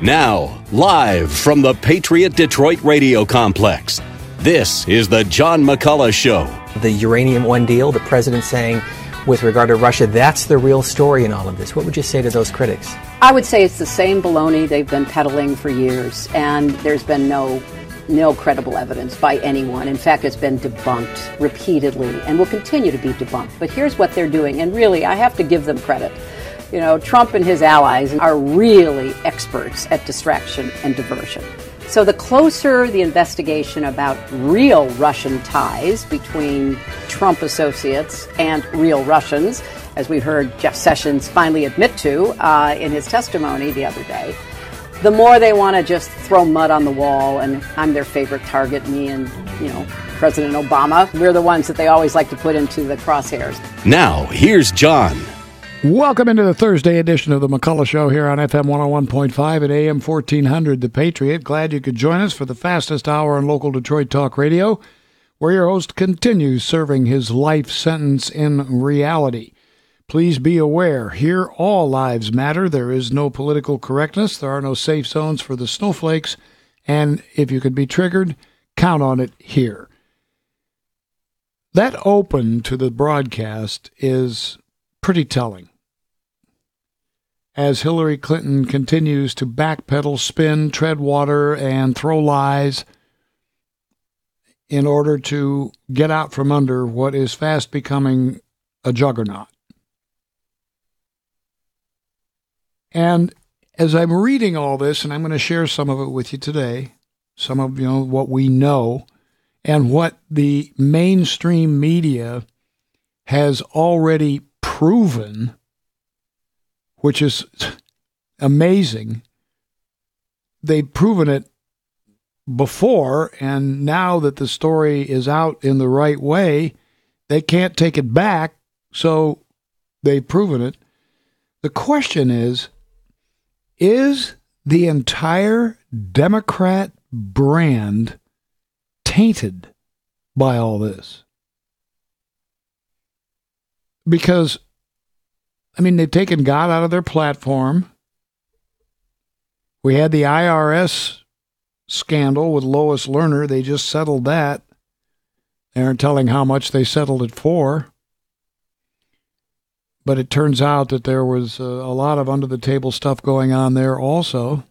Now, live from the Patriot Detroit Radio Complex, this is the John McCulloch Show. The Uranium One deal, the president saying, with regard to Russia, that's the real story in all of this. What would you say to those critics? I would say it's the same baloney they've been peddling for years, and there's been no credible evidence by anyone. In fact, it's been debunked repeatedly and will continue to be debunked. But here's what they're doing, and really, I have to give them credit. You know, Trump and his allies are really experts at distraction and diversion. So the closer the investigation about real Russian ties between Trump associates and real Russians, as we heard Jeff Sessions finally admit to in his testimony the other day, the more they want to just throw mud on the wall, and I'm their favorite target, me and, President Obama. We're the ones that they always like to put into the crosshairs. Now, here's John. Welcome into the Thursday edition of the McCulloch Show here on FM 101.5 and AM 1400, The Patriot. Glad you could join us for the fastest hour on local Detroit talk radio, where your host continues serving his life sentence in reality. Please be aware, here all lives matter. There is no political correctness. There are no safe zones for the snowflakes. And if you could be triggered, count on it here. That open to the broadcast is pretty telling. As Hillary Clinton continues to backpedal, spin, tread water, and throw lies in order to get out from under what is fast becoming a juggernaut. And as I'm reading all this, and I'm going to share some of it with you today, some of what we know and what the mainstream media has already proven, which is amazing. They've proven it before, and now that the story is out in the right way, they can't take it back, so they've proven it. The question is the entire Democrat brand tainted by all this? Because, they've taken God out of their platform. We had the IRS scandal with Lois Lerner. They just settled that. They aren't telling how much they settled it for. But it turns out that there was a lot of under-the-table stuff going on there also.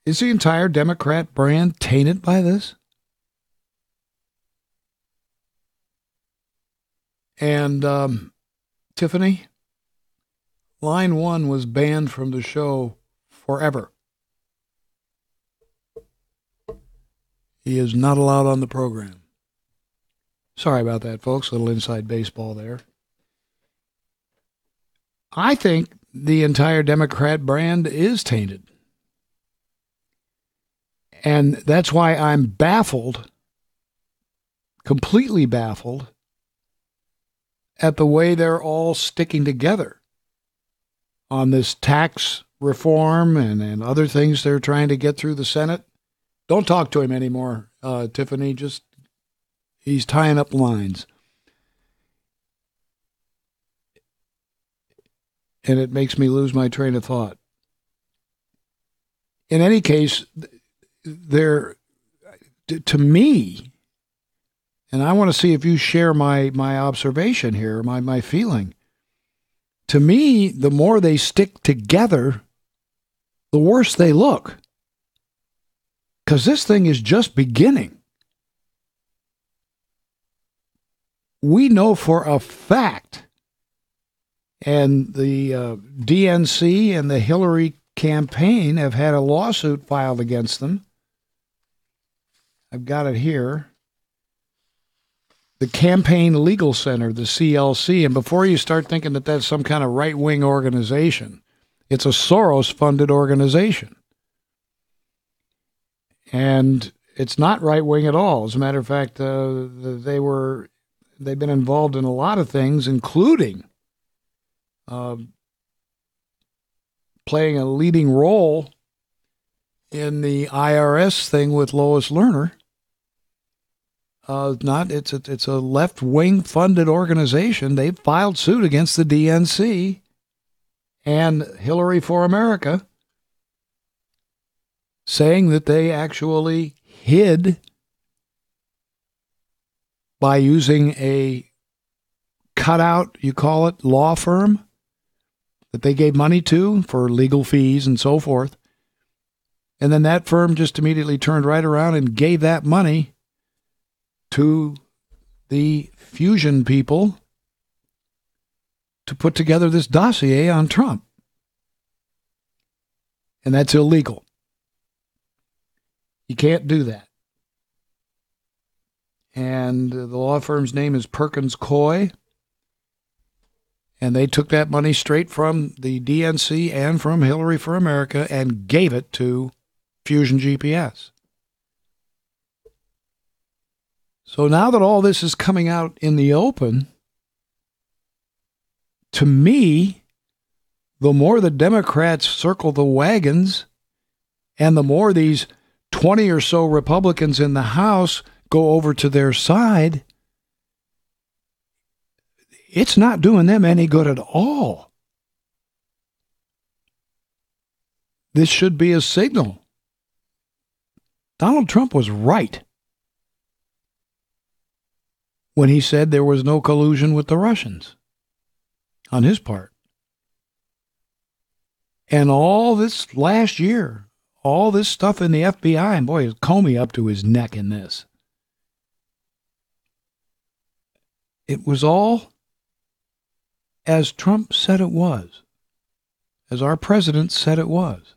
Is the entire Democrat brand tainted by this? And Tiffany, line one was banned from the show forever. He is not allowed on the program. Sorry about that, folks. A little inside baseball there. I think the entire Democrat brand is tainted. And that's why I'm baffled, completely baffled, at the way they're all sticking together on this tax reform and other things they're trying to get through the Senate. Don't talk to him anymore, Tiffany. He's tying up lines. And it makes me lose my train of thought. In any case, to me, and I want to see if you share my observation here, my feeling. To me, the more they stick together, the worse they look. Because this thing is just beginning. We know for a fact, and the DNC and the Hillary campaign have had a lawsuit filed against them. I've got it here. The Campaign Legal Center, the CLC. And before you start thinking that that's some kind of right-wing organization, it's a Soros-funded organization. And it's not right-wing at all. As a matter of fact, they've been involved in a lot of things, including playing a leading role in the IRS thing with Lois Lerner. It's a left-wing funded organization. They filed suit against the DNC and Hillary for America, saying that they actually hid by using a cutout, you call it, law firm that they gave money to for legal fees and so forth. And then that firm just immediately turned right around and gave that money to the Fusion people to put together this dossier on Trump. And that's illegal. You can't do that. And the law firm's name is Perkins Coie. And they took that money straight from the DNC and from Hillary for America and gave it to Fusion GPS. So now that all this is coming out in the open, to me, the more the Democrats circle the wagons and the more these 20 or so Republicans in the House go over to their side, it's not doing them any good at all. This should be a signal. Donald Trump was right when he said there was no collusion with the Russians on his part. And all this last year, all this stuff in the FBI, and boy, is Comey up to his neck in this. It was all as Trump said it was, as our president said it was.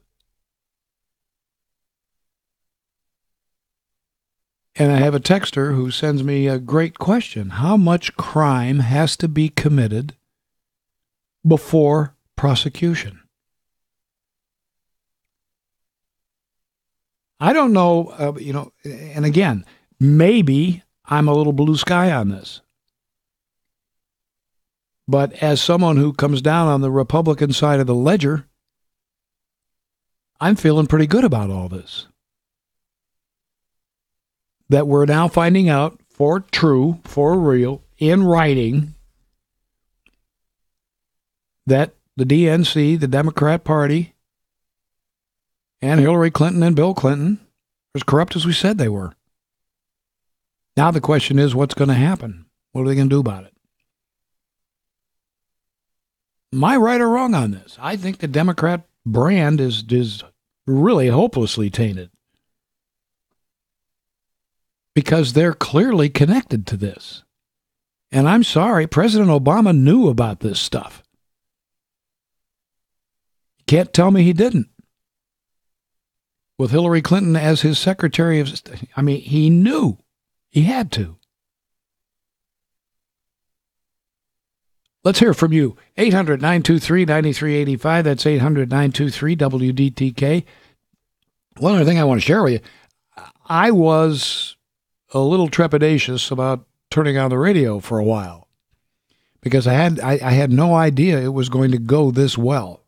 And I have a texter who sends me a great question. How much crime has to be committed before prosecution? I don't know, and again, maybe I'm a little blue sky on this. But as someone who comes down on the Republican side of the ledger, I'm feeling pretty good about all this. That we're now finding out for true, for real, in writing, that the DNC, the Democrat Party, and Hillary Clinton and Bill Clinton are as corrupt as we said they were. Now the question is, what's going to happen? What are they going to do about it? Am I right or wrong on this? I think the Democrat brand is really hopelessly tainted. Because they're clearly connected to this. And I'm sorry, President Obama knew about this stuff. You can't tell me he didn't. With Hillary Clinton as his Secretary of State, he knew. He had to. Let's hear from you. 800-923-9385. That's 800-923-WDTK. One other thing I want to share with you. I was a little trepidatious about turning on the radio for a while because I had no idea it was going to go this well.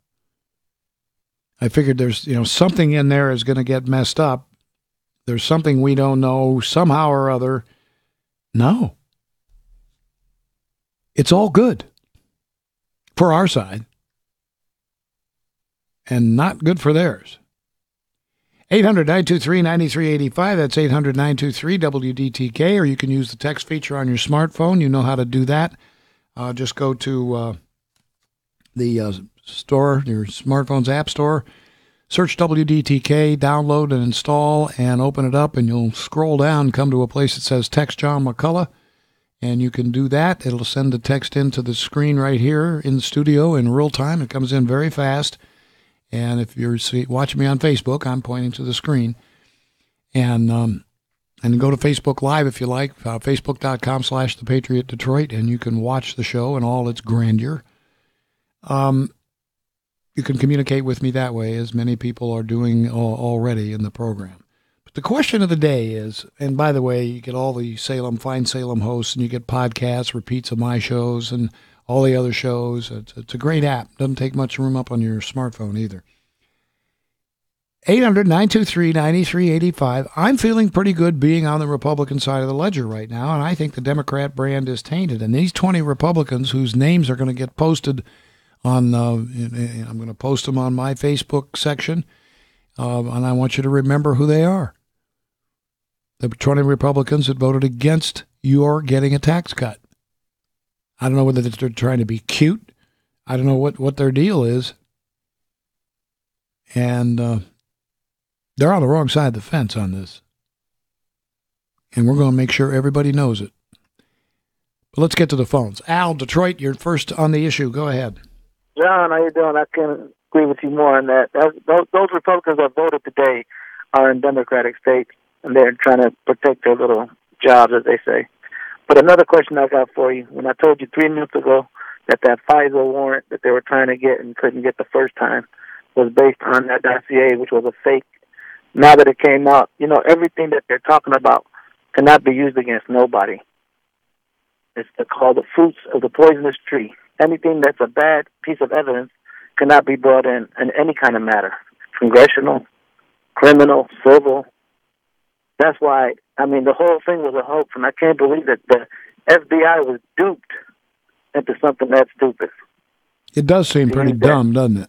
I figured there's something in there is going to get messed up. There's something we don't know somehow or other. No. It's all good for our side and not good for theirs. 800-923-9385. That's 800-923-WDTK, or you can use the text feature on your smartphone. You know how to do that. Just go to the store, your smartphone's app store, search WDTK, download and install, and open it up, and you'll scroll down, come to a place that says Text John McCulloch, and you can do that. It'll send the text into the screen right here in the studio in real time. It comes in very fast. And if you're watching me on Facebook, I'm pointing to the screen. And go to Facebook Live if you like, facebook.com/The Patriot Detroit, and you can watch the show in all its grandeur. You can communicate with me that way, as many people are doing already in the program. But the question of the day is, and by the way, you get all the Find Salem hosts, and you get podcasts, repeats of my shows, and all the other shows. It's a great app. Doesn't take much room up on your smartphone either. 800-923-9385. I'm feeling pretty good being on the Republican side of the ledger right now, and I think the Democrat brand is tainted. And these 20 Republicans whose names are going to get posted on. And I'm going to post them on my Facebook section, and I want you to remember who they are. The 20 Republicans that voted against your getting a tax cut. I don't know whether they're trying to be cute. I don't know what their deal is. And they're on the wrong side of the fence on this. And we're going to make sure everybody knows it. But let's get to the phones. Al, Detroit, you're first on the issue. Go ahead. John, how you doing? I can't agree with you more on that. Those Republicans that voted today are in Democratic states, and they're trying to protect their little jobs, as they say. But another question I got for you, when I told you 3 minutes ago that FISA warrant that they were trying to get and couldn't get the first time was based on that dossier, which was a fake. Now that it came out, everything that they're talking about cannot be used against nobody. It's called the fruits of the poisonous tree. Anything that's a bad piece of evidence cannot be brought in any kind of matter, congressional, criminal, civil. That's why, the whole thing was a hoax, and I can't believe that the FBI was duped into something that stupid. It does seem pretty dumb, doesn't it?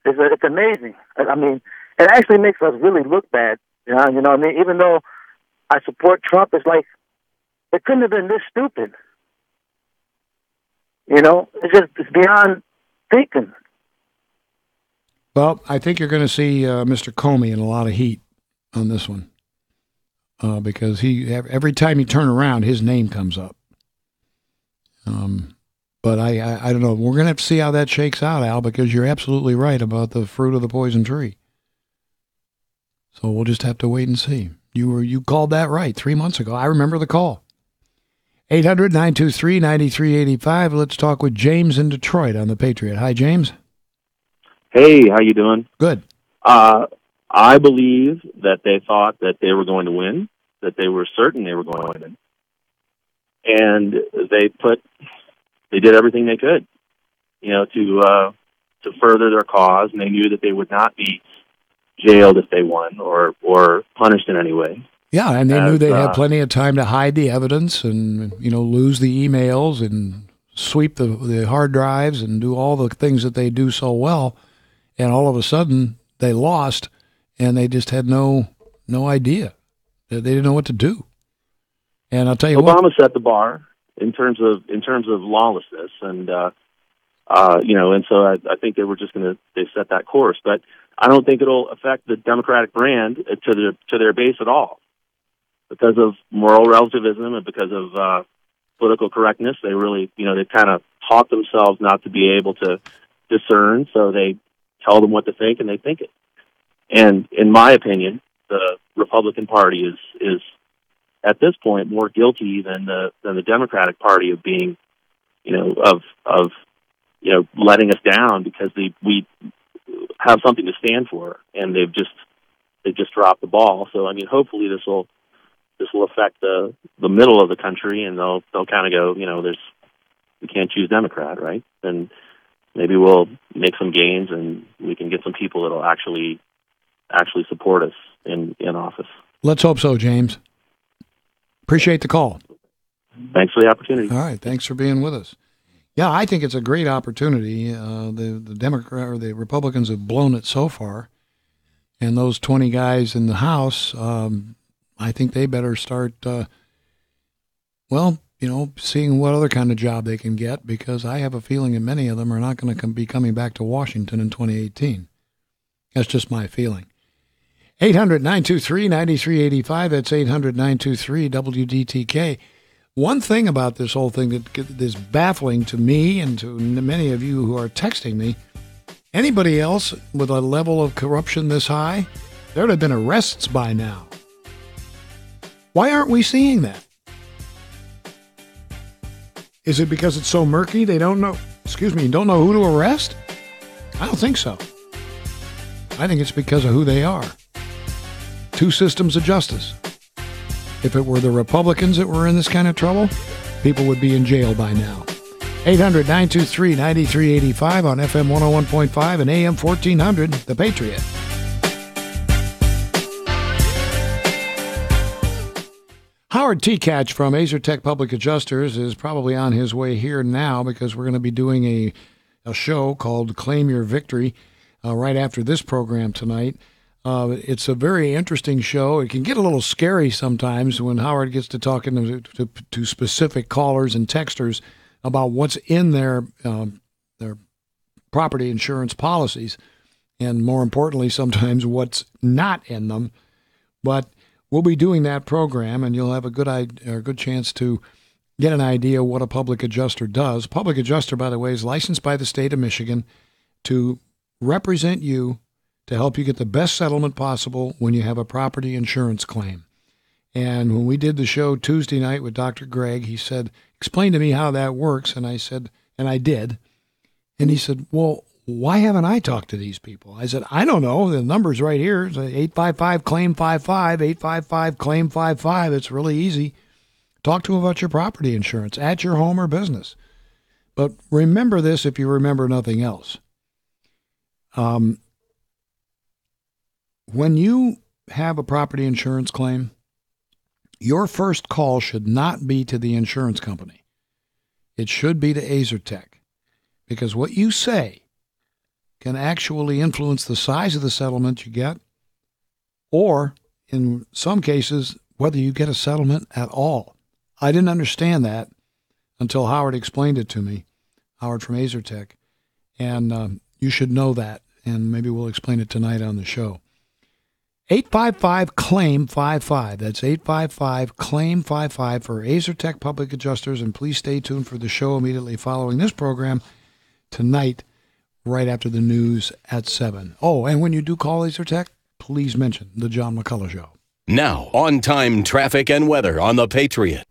It's amazing. It actually makes us really look bad. You know what I mean? Even though I support Trump, it's like, it couldn't have been this stupid. It's beyond thinking. Well, I think you're going to see Mr. Comey in a lot of heat on this one. Because every time you turn around, his name comes up. But I don't know. We're going to have to see how that shakes out, Al, because you're absolutely right about the fruit of the poison tree. So we'll just have to wait and see. You called that right 3 months ago. I remember the call. 800-923-9385. Let's talk with James in Detroit on the Patriot. Hi, James. Hey, how you doing? Good. I believe that they thought that they were going to win, that they were certain they were going to win. And they did everything they could, to further their cause, and they knew that they would not be jailed if they won or punished in any way. Yeah, and they knew they'd have plenty of time to hide the evidence and, lose the emails and sweep the hard drives and do all the things that they do so well. And all of a sudden, they lost, and they just had no idea. They didn't know what to do. And I'll tell you Obama set the bar in terms of lawlessness, and and so I think they set that course. But I don't think it'll affect the Democratic brand to their base at all, because of moral relativism and because of political correctness. They really, they kind of taught themselves not to be able to discern, so they tell them what to think and they think it. And in my opinion, the Republican Party is at this point more guilty than the Democratic Party of being, letting us down because we have something to stand for, and they've just dropped the ball. So hopefully this will affect the middle of the country, and they'll kind of go, we can't choose Democrat, right? And maybe we'll make some gains, and we can get some people that'll actually support us in office. Let's hope so, James. Appreciate the call. Thanks for the opportunity. All right, thanks for being with us. Yeah, I think it's a great opportunity. The Republicans have blown it so far, and those 20 guys in the House, I think they better start, seeing what other kind of job they can get, because I have a feeling that many of them are not going to be coming back to Washington in 2018. That's just my feeling. 800-923-9385. That's 800-923-WDTK. One thing about this whole thing that is baffling to me and to many of you who are texting me, anybody else with a level of corruption this high, there would have been arrests by now. Why aren't we seeing that? Is it because it's so murky they don't know who to arrest? I don't think so. I think it's because of who they are. Two systems of justice. If it were the Republicans that were in this kind of trouble, people would be in jail by now. 800-923-9385 on FM 101.5 and AM 1400, The Patriot. Howard T. from Azertech Public Adjusters is probably on his way here now, because we're going to be doing a show called Claim Your Victory right after this program tonight. It's a very interesting show. It can get a little scary sometimes when Howard gets to talking to specific callers and texters about what's in their property insurance policies, and more importantly, sometimes what's not in them. But we'll be doing that program, and you'll have a good chance to get an idea what a public adjuster does. Public adjuster, by the way, is licensed by the state of Michigan to represent you, to help you get the best settlement possible when you have a property insurance claim. And when we did the show Tuesday night with Dr. Greg, he said, explain to me how that works. And I said, and I did. And he said, well, why haven't I talked to these people? I said, I don't know. The number's right here. It's 855-CLAIM-55, 855-CLAIM-55. It's really easy. Talk to them about your property insurance at your home or business. But remember this if you remember nothing else. When you have a property insurance claim, your first call should not be to the insurance company. It should be to AZERTech, because what you say can actually influence the size of the settlement you get, or in some cases, whether you get a settlement at all. I didn't understand that until Howard explained it to me, Howard from AZERTech, and you should know that, and maybe we'll explain it tonight on the show. 855-CLAIM-55. That's 855-CLAIM-55 for AZERTech Public Adjusters. And please stay tuned for the show immediately following this program tonight, right after the news at 7. Oh, and when you do call AZERTech, please mention the John McCulloch Show. Now, on-time traffic and weather on the Patriot.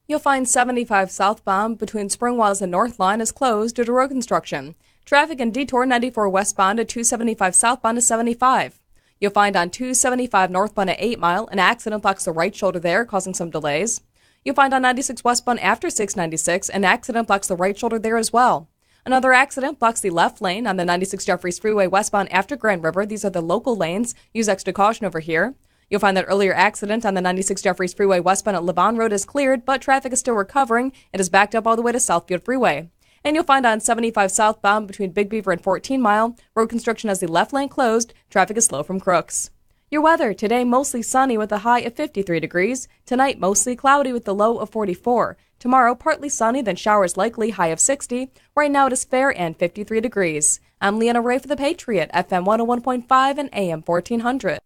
You'll find 75 southbound between Springwells and North Line is closed due to road construction. Traffic in Detour 94 westbound at 275 southbound to 75. You'll find on 275 northbound at 8 Mile, an accident blocks the right shoulder there, causing some delays. You'll find on 96 westbound after 696, an accident blocks the right shoulder there as well. Another accident blocks the left lane on the 96 Jeffries Freeway westbound after Grand River. These are the local lanes. Use extra caution over here. You'll find that earlier accident on the 96 Jeffries Freeway westbound at Levon Road is cleared, but traffic is still recovering. It is backed up all the way to Southfield Freeway. And you'll find on 75 southbound between Big Beaver and 14 Mile, road construction has the left lane closed. Traffic is slow from Crooks. Your weather, today mostly sunny with a high of 53 degrees. Tonight mostly cloudy with the low of 44. Tomorrow partly sunny, then showers likely, high of 60. Right now it is fair and 53 degrees. I'm Leanna Ray for the Patriot, FM 101.5 and AM 1400.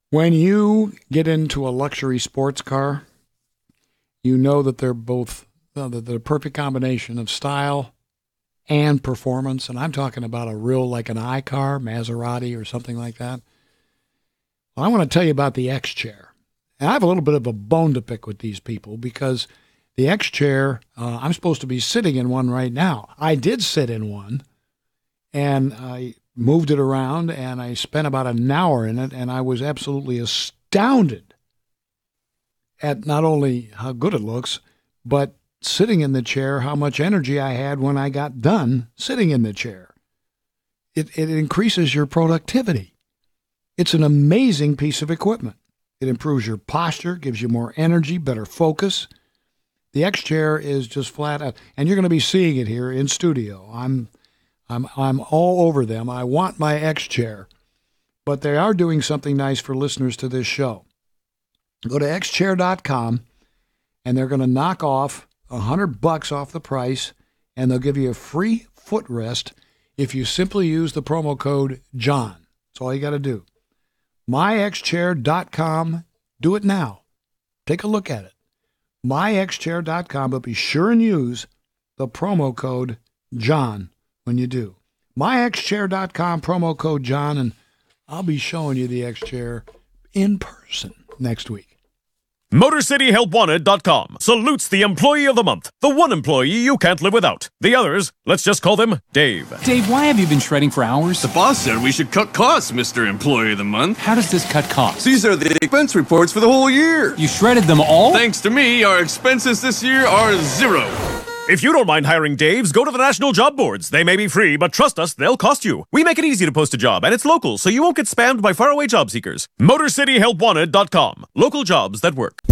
When you get into a luxury sports car, you know that they're both the perfect combination of style and performance. And I'm talking about a real, like an I car, Maserati or something like that. Well, I want to tell you about the X-Chair. And I have a little bit of a bone to pick with these people because the X-Chair, I'm supposed to be sitting in one right now. I did sit in one, and I moved it around, and I spent about an hour in it, and I was absolutely astounded at not only how good it looks, but sitting in the chair, how much energy I had when I got done sitting in the chair. It increases your productivity. It's an amazing piece of equipment. It improves your posture, gives you more energy, better focus. The X-Chair is just flat out, and you're going to be seeing it here in studio. I'm all over them. I want my X-Chair, but they are doing something nice for listeners to this show. Go to xchair.com, and they're going to knock off $100 off the price, and they'll give you a free footrest if you simply use the promo code John. That's all you got to do. myxchair.com. Do it now. Take a look at it. myxchair.com, but be sure and use the promo code John when you do. myxchair.com, promo code John, and I'll be showing you the X-Chair in person next week. MotorCityHelpWanted.com salutes the employee of the month, the one employee you can't live without. The others, let's just call them Dave. Dave, why have you been shredding for hours? The boss said we should cut costs, Mr. Employee of the Month. How does this cut costs? These are the expense reports for the whole year. You shredded them all? Thanks to me, our expenses this year are zero. If you don't mind hiring Daves, go to the national job boards. They may be free, but trust us, they'll cost you. We make it easy to post a job, and it's local, so you won't get spammed by faraway job seekers. MotorCityHelpWanted.com. Local jobs that work.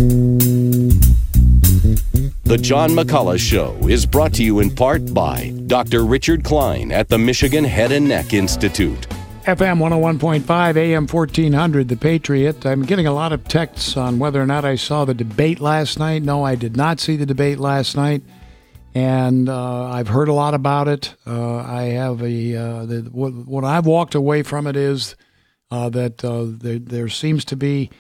The John McCulloch Show is brought to you in part by Dr. Richard Klein at the Michigan Head and Neck Institute. FM 101.5, AM 1400, The Patriot. I'm getting a lot of texts on whether or not I saw the debate last night. No, I did not see the debate last night, and I've heard a lot about it. I have what I've walked away from it is that there seems to be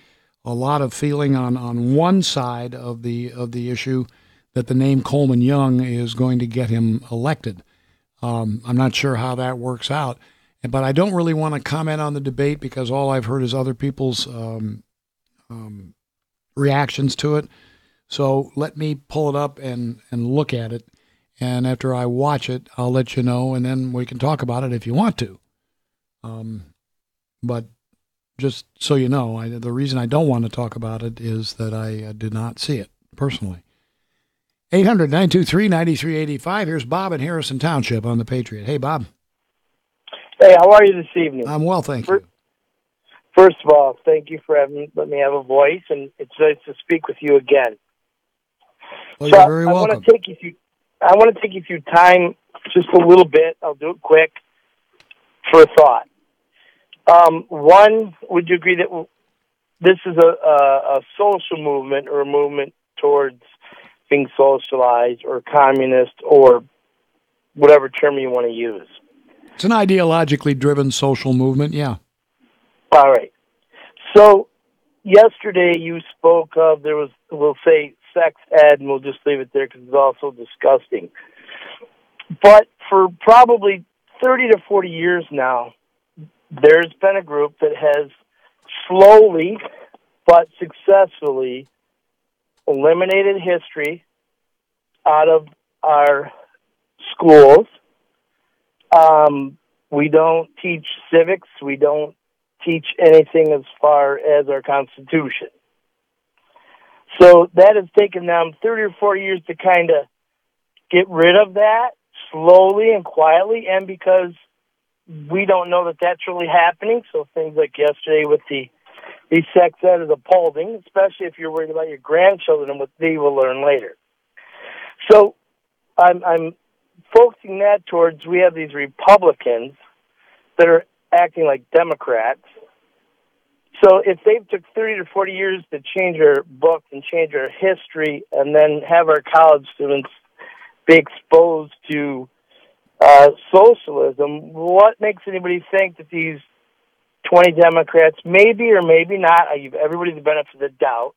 a lot of feeling on one side of the issue that the name Coleman Young is going to get him elected. I'm not sure how that works out, but I don't really want to comment on the debate because all I've heard is other people's reactions to it. So let me pull it up and look at it, and after I watch it, I'll let you know, and then we can talk about it if you want to. But just so you know, the reason I don't want to talk about it is that I did not see it personally. 800-923-9385. Here's Bob in Harrison Township on the Patriot. Hey, Bob. Hey, how are you this evening? I'm well, thank you. First of all, thank you for letting me have a voice, and it's nice to speak with you again. Well, you're very welcome. I want to take you through time just a little bit. I'll do it quick for a thought. One, would you agree that this is a social movement or a movement towards being socialized or communist or whatever term you want to use? It's an ideologically driven social movement, yeah. All right. So yesterday you spoke of, there was, we'll say, sex ed, and we'll just leave it there because it's also disgusting. But for probably 30 to 40 years now, there's been a group that has slowly but successfully eliminated history out of our schools. We don't teach civics. We don't teach anything as far as our Constitution. So that has taken them 30 or 40 years to kind of get rid of that slowly and quietly, and because we don't know that that's really happening. So things like yesterday with the sex ed is appalling, especially if you're worried about your grandchildren and what they will learn later. So I'm focusing that towards, we have these Republicans that are acting like Democrats. So if they took 30 to 40 years to change our books and change our history and then have our college students be exposed to socialism, what makes anybody think that these 20 Democrats, maybe or maybe not, I give everybody the benefit of the doubt,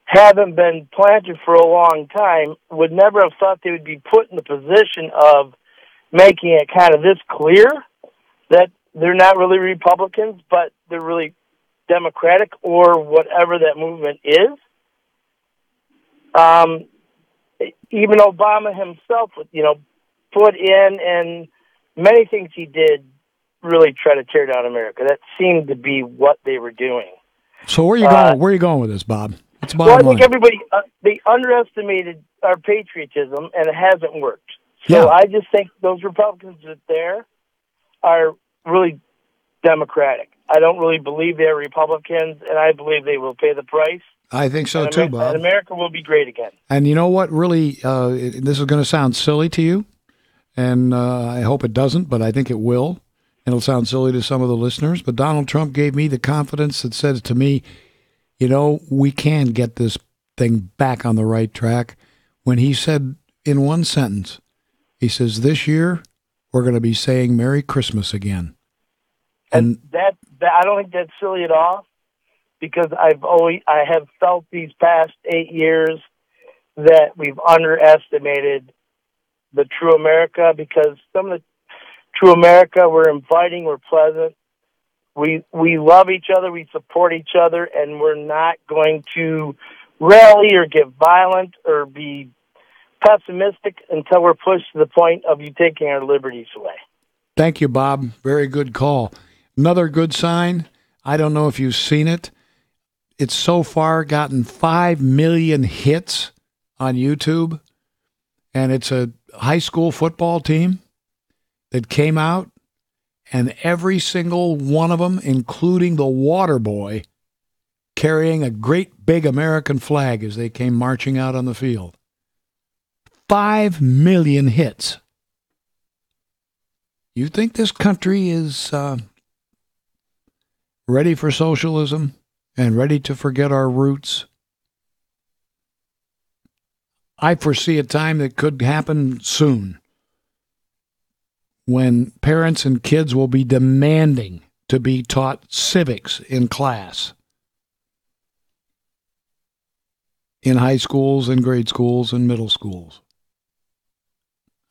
haven't been planted for a long time, would never have thought they would be put in the position of making it kind of this clear that they're not really Republicans, but they're really Democratic or whatever that movement is. Even Obama himself, put in, and many things he did really try to tear down America. That seemed to be what they were doing. So where are you going? Where are you going with this, Bob? It's well, I think everybody they underestimated our patriotism, and it hasn't worked. So I just think those Republicans that there are really Democratic. I don't really believe they're Republicans, and I believe they will pay the price. I think so too, Bob. And America will be great again. And you know what? Really, this is going to sound silly to you, and I hope it doesn't, but I think it will. It'll sound silly to some of the listeners, but Donald Trump gave me the confidence that said to me, we can get this thing back on the right track. When he said in one sentence, he says, this year we're going to be saying Merry Christmas again. And that I don't think that's silly at all, because I have felt these past 8 years that we've underestimated the true America, because some of the true America, we're inviting, we're pleasant, we love each other, we support each other, and we're not going to rally or get violent or be pessimistic until we're pushed to the point of you taking our liberties away. Thank you, Bob. Very good call. Another good sign, I don't know if you've seen it, it's so far gotten 5 million hits on YouTube, and it's a high school football team that came out, and every single one of them, including the water boy, carrying a great big American flag as they came marching out on the field. 5 million hits. You think this country is ready for socialism and ready to forget our roots? I foresee a time that could happen soon when parents and kids will be demanding to be taught civics in class, in high schools and grade schools and middle schools.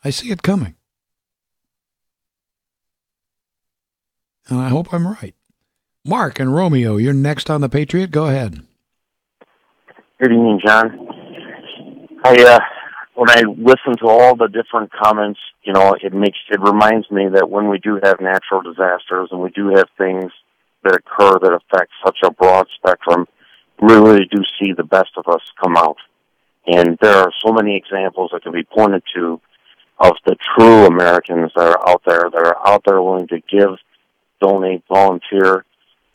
I see it coming. And I hope I'm right. Mark and Romeo, you're next on the Patriot. Go ahead. Good evening, John. When I listen to all the different comments, it reminds me that when we do have natural disasters and we do have things that occur that affect such a broad spectrum, we really do see the best of us come out. And there are so many examples that can be pointed to of the true Americans that are out there willing to give, donate, volunteer,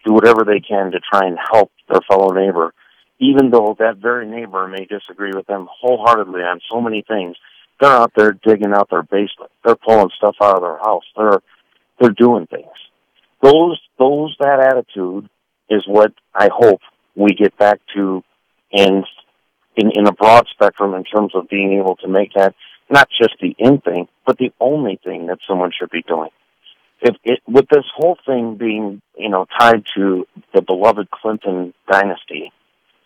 do whatever they can to try and help their fellow neighbor, even though that very neighbor may disagree with them wholeheartedly on so many things. They're out there digging out their basement. They're pulling stuff out of their house. They're doing things. That attitude is what I hope we get back to, and in a broad spectrum in terms of being able to make that not just the in thing, but the only thing that someone should be doing. With this whole thing being, tied to the beloved Clinton dynasty,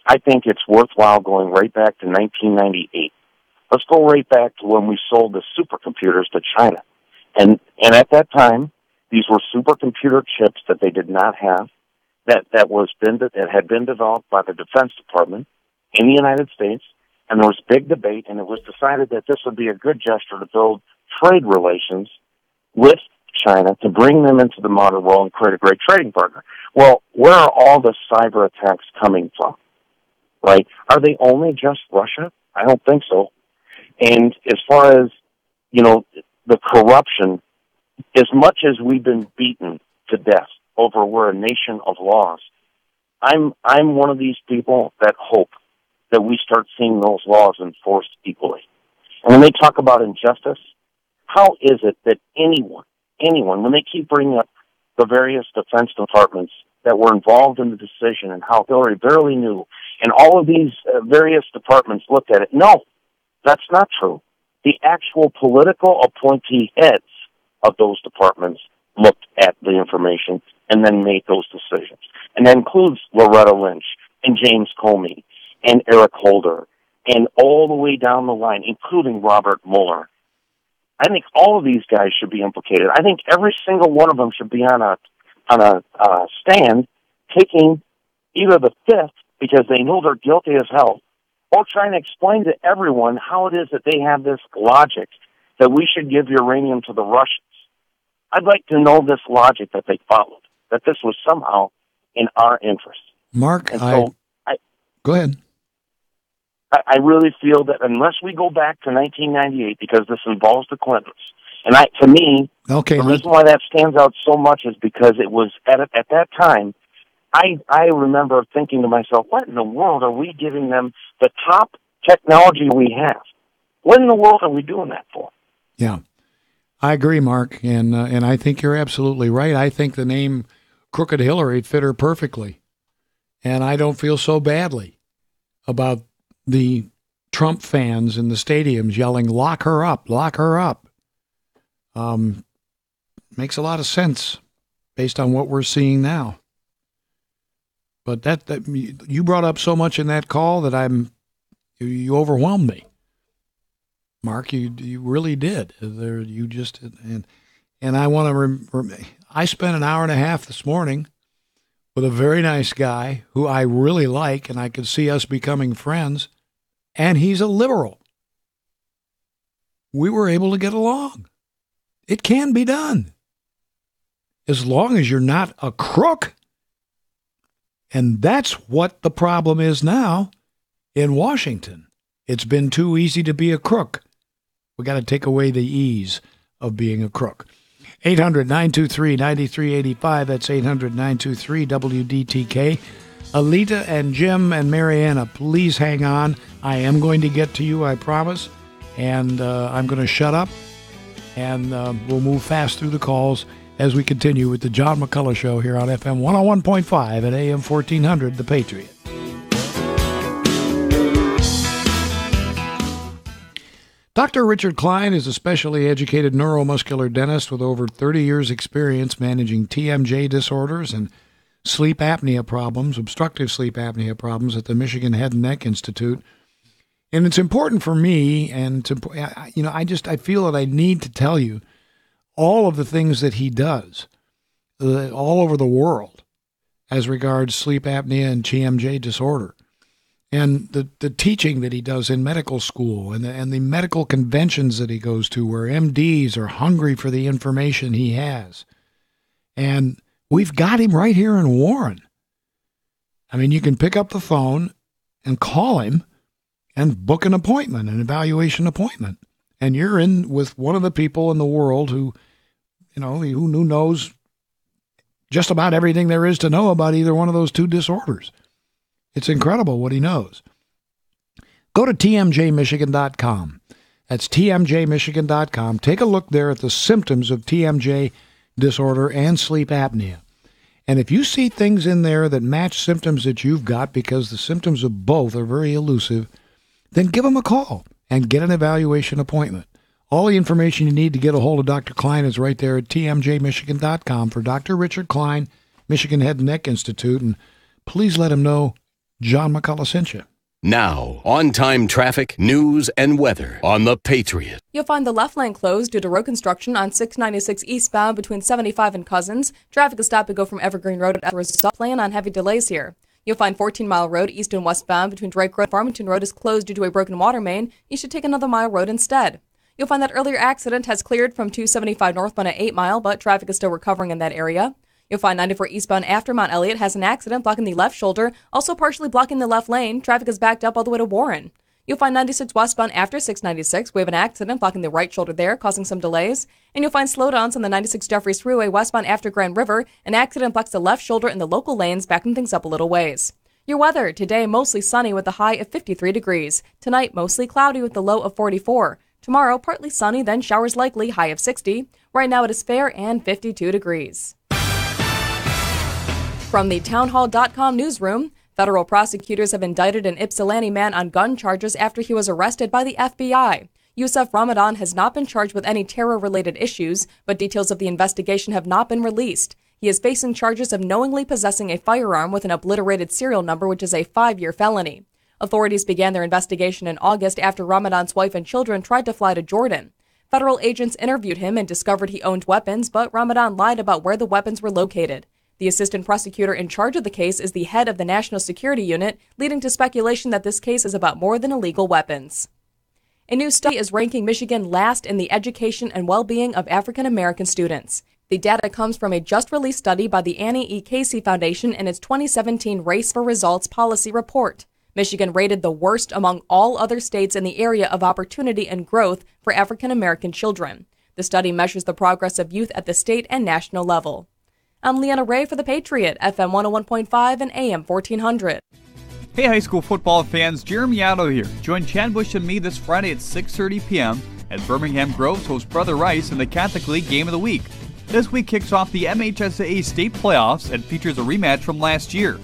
I think it's worthwhile going right back to 1998. Let's go right back to when we sold the supercomputers to China. And at that time, these were supercomputer chips that they did not have, that had been developed by the Defense Department in the United States, and there was big debate, and it was decided that this would be a good gesture to build trade relations with China to bring them into the modern world and create a great trading partner. Well, where are all the cyber attacks coming from? Right? Are they only just Russia? I don't think so. And as far as, the corruption, as much as we've been beaten to death over we're a nation of laws, I'm one of these people that hope that we start seeing those laws enforced equally. And when they talk about injustice, how is it that anyone, when they keep bringing up the various defense departments that were involved in the decision and how Hillary barely knew, and all of these various departments looked at it? No, that's not true. The actual political appointee heads of those departments looked at the information and then made those decisions. And that includes Loretta Lynch and James Comey and Eric Holder and all the way down the line, including Robert Mueller. I think all of these guys should be implicated. I think every single one of them should be on a stand taking either the fifth because they know they're guilty as hell, or trying to explain to everyone how it is that they have this logic that we should give uranium to the Russians. I'd like to know this logic that they followed, that this was somehow in our interest. Mark, go ahead. I really feel that unless we go back to 1998, because this involves the Clintons, and to me, the reason why that stands out so much is because it was at that time, I remember thinking to myself, what in the world are we giving them the top technology we have? What in the world are we doing that for? Yeah, I agree, Mark, and I think you're absolutely right. I think the name Crooked Hillary fit her perfectly, and I don't feel so badly about the Trump fans in the stadiums yelling, lock her up, lock her up. Makes a lot of sense based on what we're seeing now. But that you brought up so much in that call that you overwhelmed me. Mark, you really did. You just, and I want to, I spent an hour and a half this morning with a very nice guy who I really like, and I could see us becoming friends, and he's a liberal. We were able to get along. It can be done. As long as you're not a crook. And that's what the problem is now in Washington. It's been too easy to be a crook. We got to take away the ease of being a crook. 800-923-9385. That's 800-923-WDTK. Alita and Jim and Mariana, please hang on. I am going to get to you, I promise. And I'm going to shut up, and we'll move fast through the calls as we continue with the John McCulloch Show here on FM 101.5 and AM 1400, The Patriot. Dr. Richard Klein is a specially educated neuromuscular dentist with over 30 years' experience managing TMJ disorders and sleep apnea problems, obstructive sleep apnea problems at the Michigan Head and Neck Institute. And it's important for me, and I feel that I need to tell you all of the things that he does all over the world as regards sleep apnea and TMJ disorder. And the teaching that he does in medical school and the medical conventions that he goes to where MDs are hungry for the information he has. And we've got him right here in Warren. I mean, you can pick up the phone and call him and book an appointment, an evaluation appointment. And you're in with one of the people in the world who knows just about everything there is to know about either one of those two disorders. It's incredible what he knows. Go to tmjmichigan.com. That's tmjmichigan.com. Take a look there at the symptoms of TMJ disorder and sleep apnea. And if you see things in there that match symptoms that you've got, because the symptoms of both are very elusive, then give him a call and get an evaluation appointment. All the information you need to get a hold of Dr. Klein is right there at tmjmichigan.com for Dr. Richard Klein, Michigan Head and Neck Institute. And please let him know John McCulloch sent you. Now, on-time traffic, news, and weather on The Patriot. You'll find the left lane closed due to road construction on 696 eastbound between 75 and Cousins. Traffic is stop and go from Evergreen Road as a result. Plan on heavy delays here. You'll find 14-mile road east and westbound between Drake Road and Farmington Road is closed due to a broken water main. You should take another mile road instead. You'll find that earlier accident has cleared from 275 northbound at 8 Mile, but traffic is still recovering in that area. You'll find 94 eastbound after Mount Elliott has an accident blocking the left shoulder, also partially blocking the left lane. Traffic is backed up all the way to Warren. You'll find 96 westbound after 696. We have an accident blocking the right shoulder there, causing some delays. And you'll find slowdowns on the 96 Jeffries Freeway westbound after Grand River. An accident blocks the left shoulder in the local lanes, backing things up a little ways. Your weather, today mostly sunny with a high of 53 degrees. Tonight, mostly cloudy with the low of 44. Tomorrow, partly sunny, then showers likely, high of 60. Right now it is fair and 52 degrees. From the townhall.com newsroom, federal prosecutors have indicted an Ypsilanti man on gun charges after he was arrested by the FBI. Yusuf Ramadan has not been charged with any terror-related issues, but details of the investigation have not been released. He is facing charges of knowingly possessing a firearm with an obliterated serial number, which is a 5-year felony. Authorities began their investigation in August after Ramadan's wife and children tried to fly to Jordan. Federal agents interviewed him and discovered he owned weapons, but Ramadan lied about where the weapons were located. The assistant prosecutor in charge of the case is the head of the National Security Unit, leading to speculation that this case is about more than illegal weapons. A new study is ranking Michigan last in the education and well-being of African American students. The data comes from a just-released study by the Annie E. Casey Foundation in its 2017 Race for Results policy report. Michigan rated the worst among all other states in the area of opportunity and growth for African American children. The study measures the progress of youth at the state and national level. I'm Leanna Ray for The Patriot, FM 101.5 and AM 1400. Hey high school football fans, Jeremy Otto here. Join Chad Bush and me this Friday at 6:30 p.m. as Birmingham Groves hosts Brother Rice in the Catholic League Game of the Week. This week kicks off the MHSAA state playoffs and features a rematch from last year.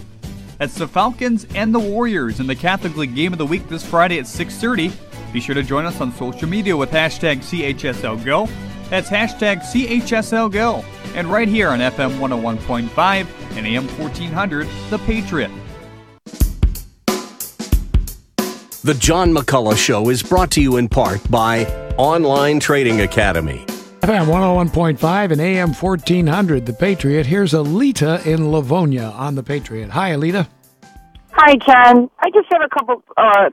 That's the Falcons and the Warriors in the Catholic League Game of the Week this Friday at 6:30. Be sure to join us on social media with hashtag CHSLGO. That's hashtag CHSLGO. And right here on FM 101.5 and AM 1400, The Patriot. The John McCulloch Show is brought to you in part by Online Trading Academy. FM 101.5 and AM 1400, The Patriot. Here's Alita in Livonia on The Patriot. Hi, Alita. Hi, Ken. I just have a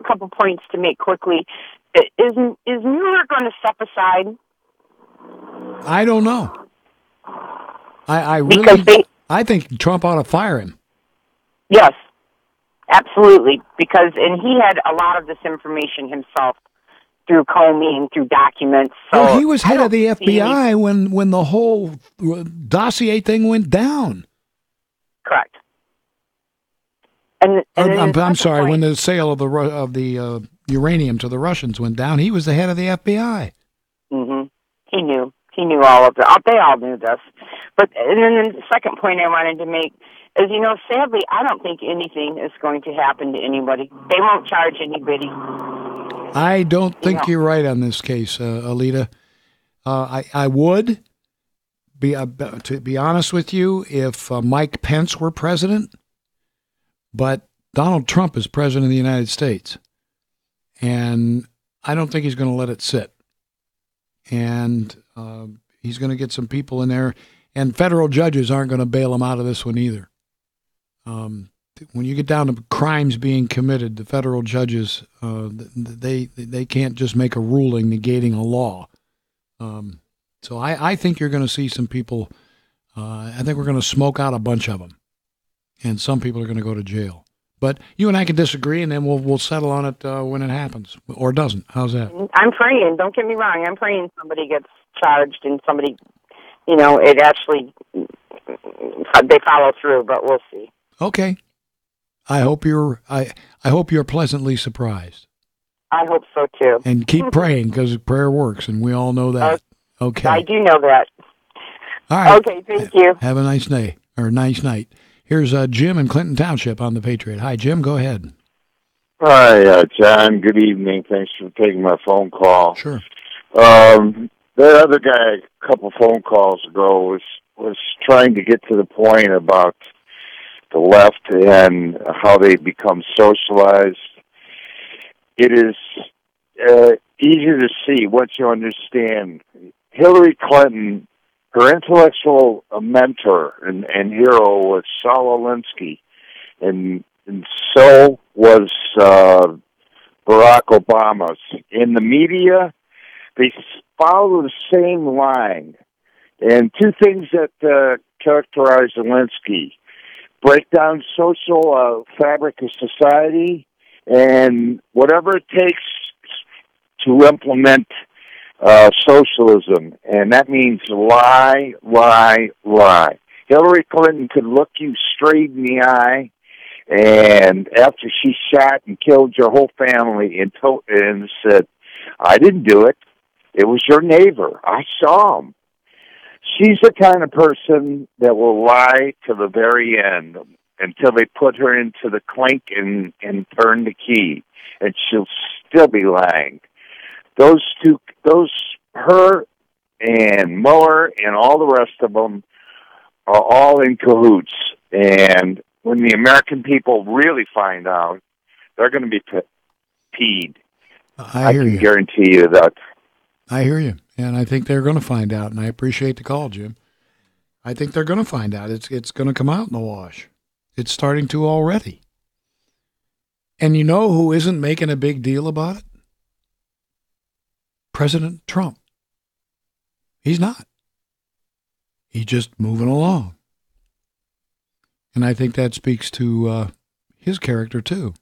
couple points to make quickly. Is Mueller going to step aside? I don't know. I think Trump ought to fire him. Yes, absolutely. And he had a lot of this information himself through Comey and through documents. So well, he was head of the FBI when the whole dossier thing went down. Correct. I'm sorry. When the sale of the uranium to the Russians went down, he was the head of the FBI. Mm-hmm. He knew all of that. They all knew this. But and then the second point I wanted to make is, sadly, I don't think anything is going to happen to anybody. They won't charge anybody. I don't think you're right on this case, Alita. I would to be honest with you, if Mike Pence were president, but Donald Trump is president of the United States, and I don't think he's going to let it sit. And he's going to get some people in there, and federal judges aren't going to bail him out of this one either. When you get down to crimes being committed, the federal judges, they can't just make a ruling negating a law. So I think you're going to see some people, I think we're going to smoke out a bunch of them, and some people are going to go to jail. But you and I can disagree, and then we'll settle on it when it happens, or doesn't. How's that? I'm praying. Don't get me wrong. I'm praying somebody gets charged and somebody, it actually, they follow through, but we'll see. Okay. I hope you're pleasantly surprised. I hope so too. And keep praying, because prayer works, and we all know that. Okay. I do know that. All right. Okay, thank you. Have a nice day, or nice night. Here's Jim in Clinton Township on the Patriot. Hi, Jim. Go ahead. Hi, John. Good evening. Thanks for taking my phone call. Sure. The other guy, a couple phone calls ago, was trying to get to the point about the left and how they become socialized. It is easier to see once you understand. Hillary Clinton, her intellectual mentor and hero was Saul Alinsky, and so was Barack Obama. In the media, they follow the same line. And two things that characterize Alinsky: break down social fabric of society, and whatever it takes to implement socialism, and that means lie, lie, lie. Hillary Clinton could look you straight in the eye, and after she shot and killed your whole family, and said, "I didn't do it. It was your neighbor. I saw him." She's the kind of person that will lie to the very end until they put her into the clink and turn the key, and she'll still be lying. Her and Mueller and all the rest of them are all in cahoots. And when the American people really find out, they're going to be peed. I hear can you. Guarantee you that. I hear you, and I think they're going to find out, and I appreciate the call, Jim. I think they're going to find out. It's going to come out in the wash. It's starting to already. And you know who isn't making a big deal about it? President Trump. He's not. He's just moving along. And I think that speaks to his character, too.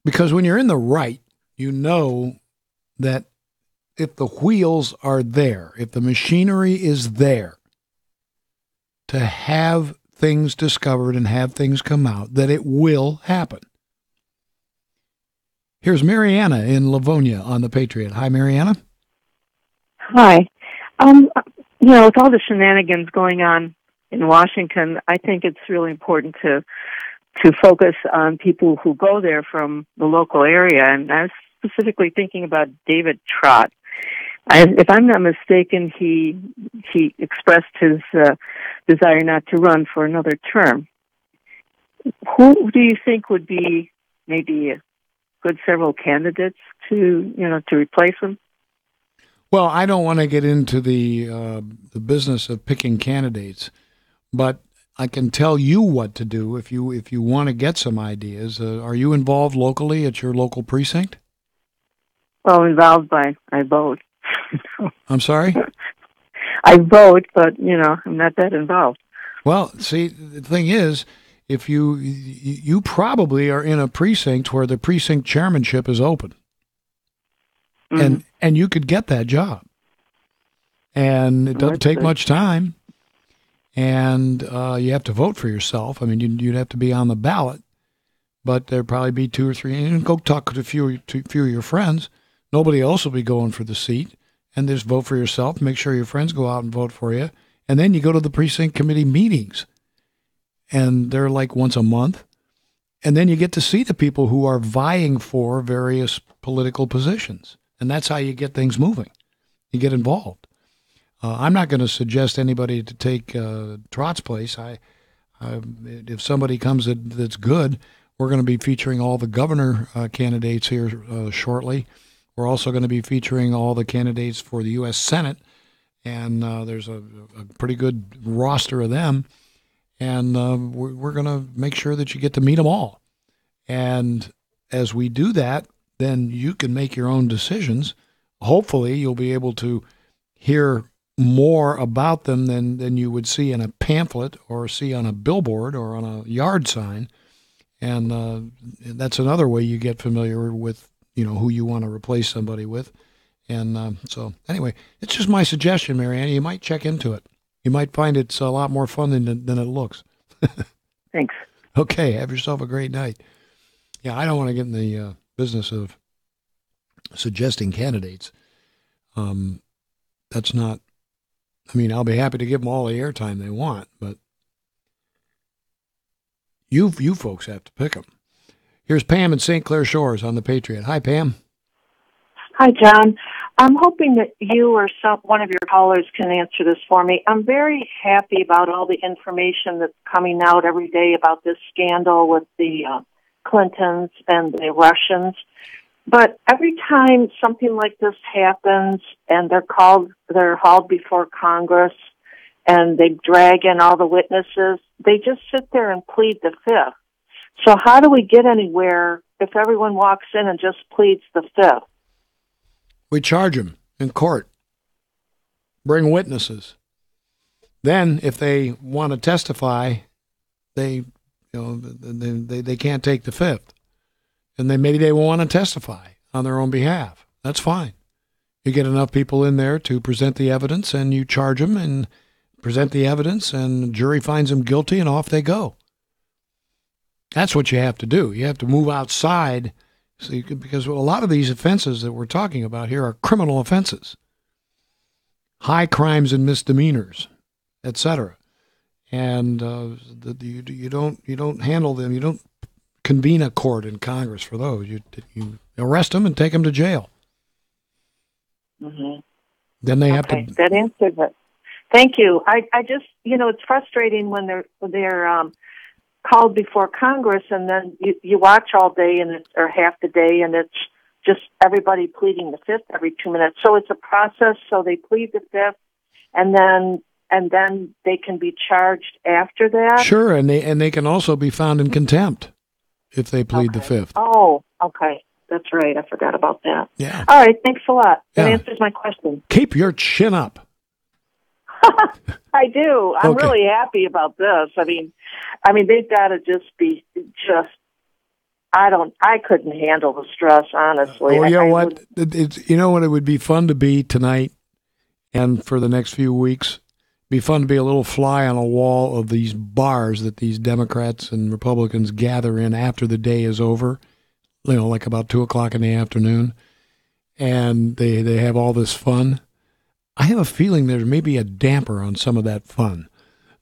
Because when you're in the right, you know that if the wheels are there, if the machinery is there to have things discovered and have things come out, that it will happen. Here's Mariana in Livonia on the Patriot. Hi, Mariana. Hi. With all the shenanigans going on in Washington, I think it's really important to focus on people who go there from the local area. And I was specifically thinking about David Trott. If I'm not mistaken, he expressed his desire not to run for another term. Who do you think would be maybe a good several candidates to replace him? Well, I don't want to get into the business of picking candidates, but I can tell you what to do if you want to get some ideas. Are you involved locally at your local precinct? Well, involved I vote. I'm sorry? I vote, but, I'm not that involved. Well, see, the thing is, if you probably are in a precinct where the precinct chairmanship is open. Mm-hmm. And you could get that job. And it doesn't take much time. and you have to vote for yourself. I mean, you'd have to be on the ballot, but there'd probably be 2 or 3. And go talk to a few of your friends. Nobody else will be going for the seat, and just vote for yourself. Make sure your friends go out and vote for you, and then you go to the precinct committee meetings, and they're like once a month, and then you get to see the people who are vying for various political positions, and that's how you get things moving. You get involved. I'm not going to suggest anybody to take Trot's place. If somebody comes that's good, we're going to be featuring all the governor candidates here shortly. We're also going to be featuring all the candidates for the U.S. Senate, and there's a pretty good roster of them. And we're going to make sure that you get to meet them all. And as we do that, then you can make your own decisions. Hopefully, you'll be able to hear more about them than you would see in a pamphlet or see on a billboard or on a yard sign. And that's another way you get familiar with, who you want to replace somebody with. And so anyway, it's just my suggestion, Marianne. You might check into it. You might find it's a lot more fun than it looks. Thanks. Okay, have yourself a great night. Yeah, I don't want to get in the business of suggesting candidates. That's not, I'll be happy to give them all the airtime they want, but you folks have to pick them. Here's Pam in St. Clair Shores on the Patriot. Hi, Pam. Hi, John. I'm hoping that you or one of your callers can answer this for me. I'm very happy about all the information that's coming out every day about this scandal with the Clintons and the Russians. But every time something like this happens and they're hauled before Congress and they drag in all the witnesses, they just sit there and plead the fifth. So how do we get anywhere if everyone walks in and just pleads the fifth? We charge them in court. Bring witnesses. Then, if they want to testify, they can't take the fifth, and maybe they want to testify on their own behalf. That's fine. You get enough people in there to present the evidence, and you charge them and present the evidence, and the jury finds them guilty, and off they go. That's what you have to do. You have to move outside. Because a lot of these offenses that we're talking about here are criminal offenses, high crimes and misdemeanors, etc. And you don't handle them. You don't convene a court in Congress for those. You arrest them and take them to jail. Mm-hmm. Then they have to. That answers it. Thank you. I just it's frustrating when they're called before Congress, and then you watch all day or half the day, and it's just everybody pleading the fifth every 2 minutes. So it's a process. So they plead the fifth, and then they can be charged after that. Sure, and they can also be found in contempt if they plead the fifth. Oh, okay, that's right. I forgot about that. Yeah. All right. Thanks a lot. That answers my question. Keep your chin up. I do. I'm really happy about this. I mean, they've got to I couldn't handle the stress, honestly. Well, you know what? You know what it would be fun to be tonight and for the next few weeks? It'd be fun to be a little fly on a wall of these bars that these Democrats and Republicans gather in after the day is over, like about 2:00 in the afternoon, and they have all this fun. I have a feeling there may be a damper on some of that fun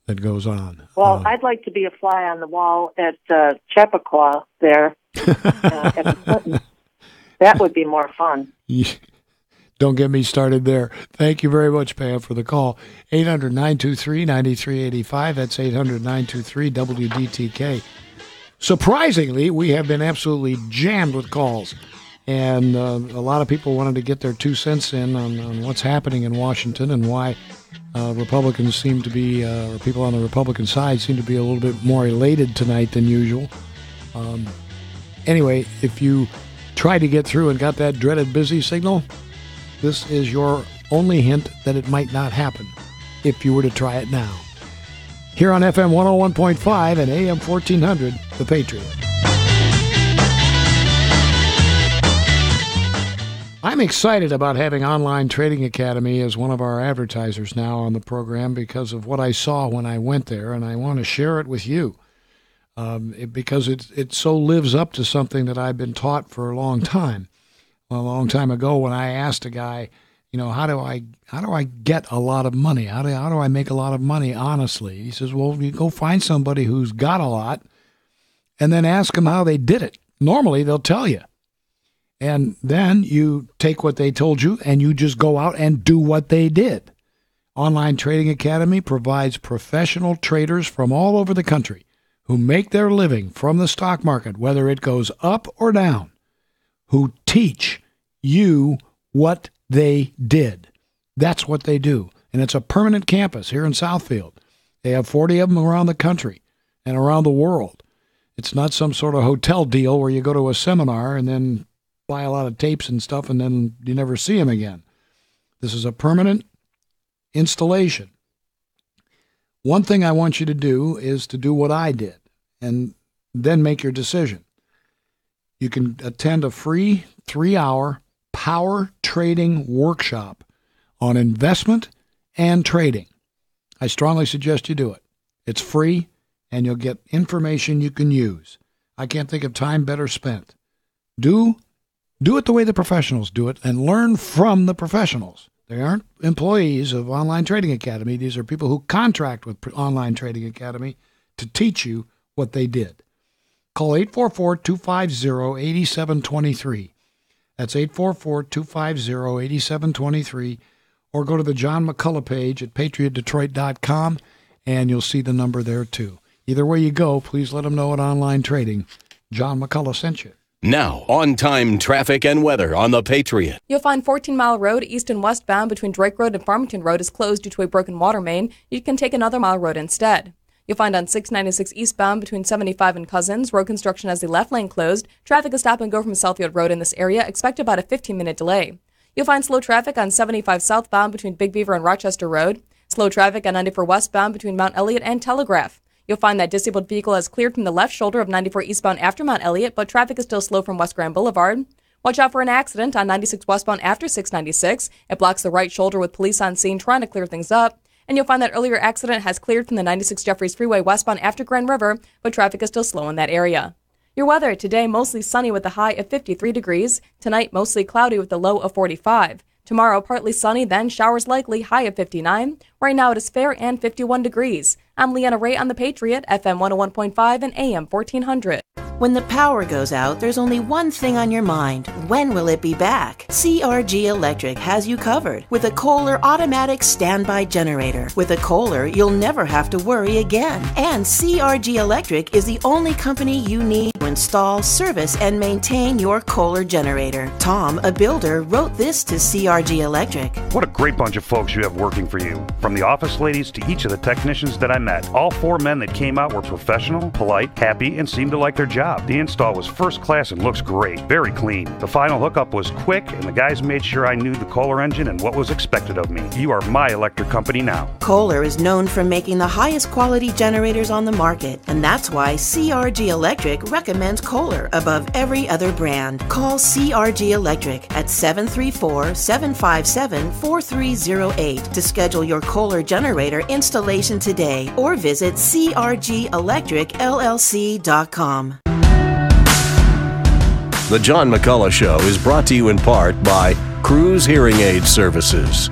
that goes on. Well, I'd like to be a fly on the wall at Chappaqua there. At the Clinton. That would be more fun. Don't get me started there. Thank you very much, Pam, for the call. 800-923-9385. That's 800-923-WDTK. Surprisingly, we have been absolutely jammed with calls. And a lot of people wanted to get their 2 cents in on what's happening in Washington and why Republicans seem to be, or people on the Republican side seem to be a little bit more elated tonight than usual. Anyway, if you tried to get through and got that dreaded busy signal, this is your only hint that it might not happen if you were to try it now. Here on FM 101.5 and AM 1400, The Patriot. I'm excited about having Online Trading Academy as one of our advertisers now on the program because of what I saw when I went there, and I want to share it with you because it so lives up to something that I've been taught for a long time. A long time ago, when I asked a guy, how do I get a lot of money? How do I make a lot of money honestly? He says, well, you go find somebody who's got a lot, and then ask them how they did it. Normally, they'll tell you. And then you take what they told you and you just go out and do what they did. Online Trading Academy provides professional traders from all over the country who make their living from the stock market, whether it goes up or down, who teach you what they did. That's what they do. And it's a permanent campus here in Southfield. They have 40 of them around the country and around the world. It's not some sort of hotel deal where you go to a seminar and then buy a lot of tapes and stuff, and then you never see them again. This is a permanent installation. One thing I want you to do is to do what I did, and then make your decision. You can attend a free 3-hour power trading workshop on investment and trading. I strongly suggest you do it. It's free, and you'll get information you can use. I can't think of time better spent. Do it the way the professionals do it and learn from the professionals. They aren't employees of Online Trading Academy. These are people who contract with Online Trading Academy to teach you what they did. Call 844-250-8723. That's 844-250-8723. Or go to the John McCulloch page at patriotdetroit.com, and you'll see the number there too. Either way you go, please let them know at Online Trading John McCulloch sent you. Now, on-time traffic and weather on the Patriot. You'll find 14 Mile Road east and westbound between Drake Road and Farmington Road is closed due to a broken water main. You can take another Mile Road instead. You'll find on 696 eastbound between 75 and Cousins, road construction has the left lane closed. Traffic is stop and go from Southfield Road in this area. Expect about a 15-minute delay. You'll find slow traffic on 75 southbound between Big Beaver and Rochester Road. Slow traffic on 94 westbound between Mount Elliott and Telegraph. You'll find that disabled vehicle has cleared from the left shoulder of 94 eastbound after Mount Elliott, but traffic is still slow from West Grand Boulevard. Watch out for an accident on 96 westbound after 696. It blocks the right shoulder with police on scene trying to clear things up. And you'll find that earlier accident has cleared from the 96 Jeffries Freeway westbound after Grand River, but traffic is still slow in that area. Your weather today, mostly sunny with a high of 53 degrees. Tonight, mostly cloudy with a low of 45. Tomorrow, partly sunny, then showers likely, high of 59. Right now, it is fair and 51 degrees. I'm Leanna Ray on the Patriot, FM 101.5 and AM 1400. When the power goes out, there's only one thing on your mind. When will it be back? CRG Electric has you covered with a Kohler automatic standby generator. With a Kohler, you'll never have to worry again. And CRG Electric is the only company you need to install, service, and maintain your Kohler generator. Tom, a builder, wrote this to CRG Electric. What a great bunch of folks you have working for you. From the office ladies to each of the technicians that I met, all 4 men that came out were professional, polite, happy, and seemed to like their job. The install was first class and looks great. Very clean. The final hookup was quick, and the guys made sure I knew the Kohler engine and what was expected of me. You are my electric company now. Kohler is known for making the highest quality generators on the market, and that's why CRG Electric recommends Kohler above every other brand. Call CRG Electric at 734-757-4308 to schedule your Kohler generator installation today, or visit crgelectricllc.com. The John McCulloch Show is brought to you in part by Cruise Hearing Aid Services.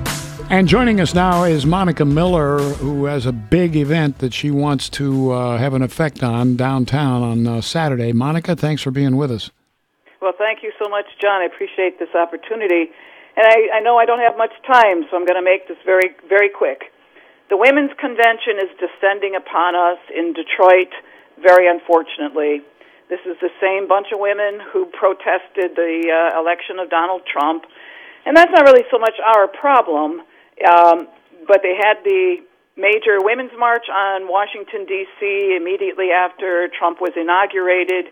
And joining us now is Monica Miller, who has a big event that she wants to have an effect on downtown on Saturday. Monica, thanks for being with us. Well, thank you so much, John. I appreciate this opportunity. And I know I don't have much time, so I'm going to make this very, very quick. The Women's Convention is descending upon us in Detroit, very unfortunately. This is the same bunch of women who protested the election of Donald Trump. And that's not really so much our problem, but they had the major women's march on Washington, D.C. immediately after Trump was inaugurated.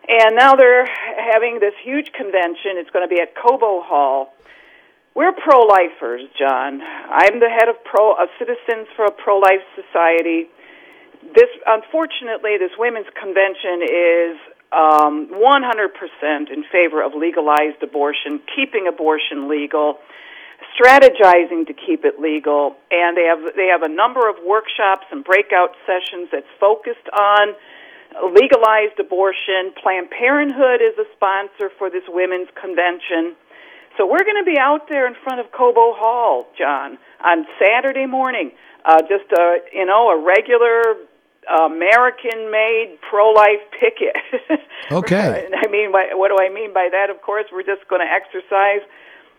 And now they're having this huge convention. It's going to be at Cobo Hall. We're pro-lifers, John. I'm the head of Citizens for a Pro-Life Society. Unfortunately, this women's convention is 100% in favor of legalized abortion, keeping abortion legal, strategizing to keep it legal, and they have a number of workshops and breakout sessions that's focused on legalized abortion. Planned Parenthood is a sponsor for this women's convention. So we're going to be out there in front of Cobo Hall, John, on Saturday morning. Just a regular American-made pro-life picket. Okay. I mean, what do I mean by that? Of course, we're just going to exercise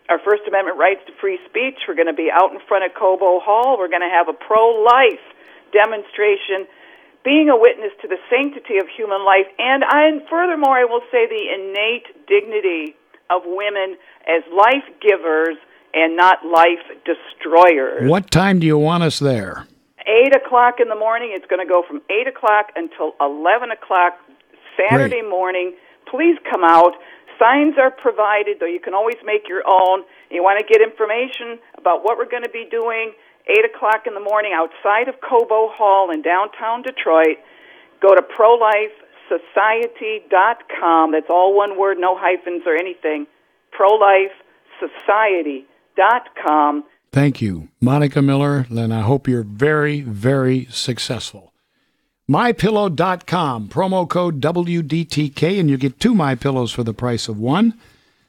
our First Amendment rights to free speech. We're going to be out in front of Cobo Hall. We're going to have a pro-life demonstration, being a witness to the sanctity of human life, and furthermore, I will say the innate dignity of women as life givers and not life destroyers. What time do you want us there? 8 o'clock in the morning. It's going to go from 8 o'clock until 11 o'clock Saturday morning. Please come out. Signs are provided, though you can always make your own. You want to get information about what we're going to be doing, 8 o'clock in the morning outside of Cobo Hall in downtown Detroit. Go to prolifesociety.com. That's all one word, no hyphens or anything. prolifesociety.com. Thank you, Monica Miller, and I hope you're very, very successful. MyPillow.com, promo code WDTK, and you get 2 MyPillows for the price of 1.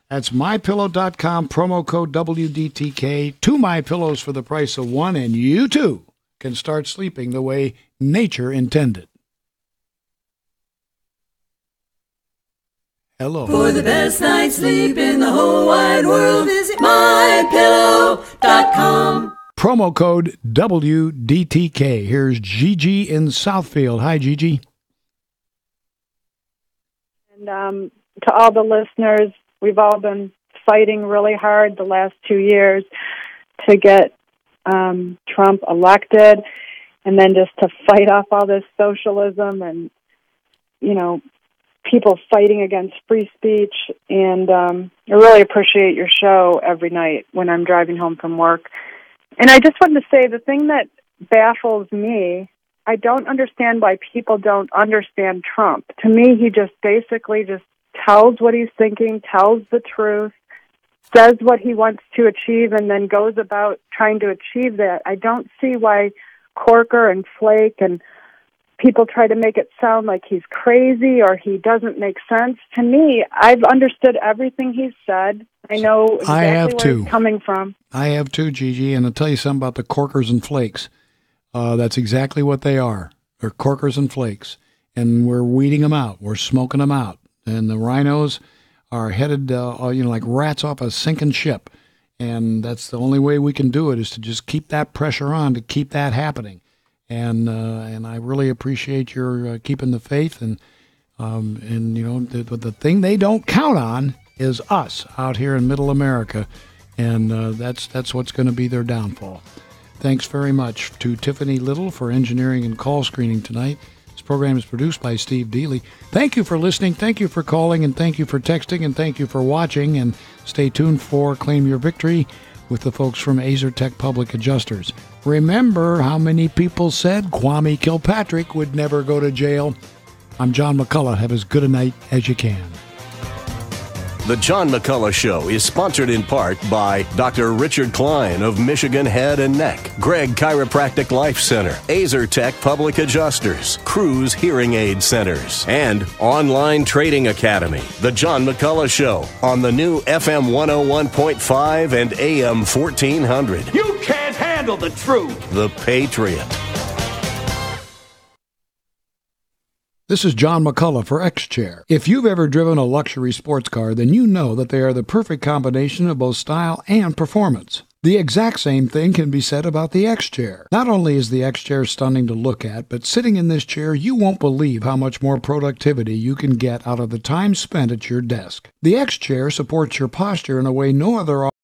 That's MyPillow.com, promo code WDTK, 2 MyPillows for the price of 1, and you too can start sleeping the way nature intended. Hello. For the best night's sleep in the whole wide world, visit MyPillow.com. Promo code WDTK. Here's Gigi in Southfield. Hi, Gigi. And to all the listeners, we've all been fighting really hard the last 2 years to get Trump elected, and then just to fight off all this socialism and, people fighting against free speech. And I really appreciate your show every night when I'm driving home from work. And I just wanted to say the thing that baffles me, I don't understand why people don't understand Trump. To me, he just basically just tells what he's thinking, tells the truth, says what he wants to achieve, and then goes about trying to achieve that. I don't see why Corker and Flake and people try to make it sound like he's crazy or he doesn't make sense. To me, I've understood everything he's said. I know exactly where he's coming from. I have too, Gigi, and I'll tell you something about the Corkers and Flakes. That's exactly what they are. They're Corkers and Flakes, and we're weeding them out. We're smoking them out. And the rhinos are headed, like rats off a sinking ship. And that's the only way we can do it, is to just keep that pressure on to keep that happening. And I really appreciate your keeping the faith. And the thing they don't count on is us out here in Middle America. And that's what's going to be their downfall. Thanks very much to Tiffany Little for engineering and call screening tonight. This program is produced by Steve Dealey. Thank you for listening, thank you for calling, and thank you for texting, and thank you for watching. And stay tuned for Claim Your Victory with the folks from Azertech Public Adjusters. Remember how many people said Kwame Kilpatrick would never go to jail? I'm John McCulloch. Have as good a night as you can. The John McCulloch Show is sponsored in part by Dr. Richard Klein of Michigan Head and Neck, Greg Chiropractic Life Center, Azertech Public Adjusters, Cruise Hearing Aid Centers, and Online Trading Academy. The John McCulloch Show on the new FM 101.5 and AM 1400. You can't handle the truth. The Patriot. This is John McCulloch for X-Chair. If you've ever driven a luxury sports car, then you know that they are the perfect combination of both style and performance. The exact same thing can be said about the X-Chair. Not only is the X-Chair stunning to look at, but sitting in this chair, you won't believe how much more productivity you can get out of the time spent at your desk. The X-Chair supports your posture in a way no other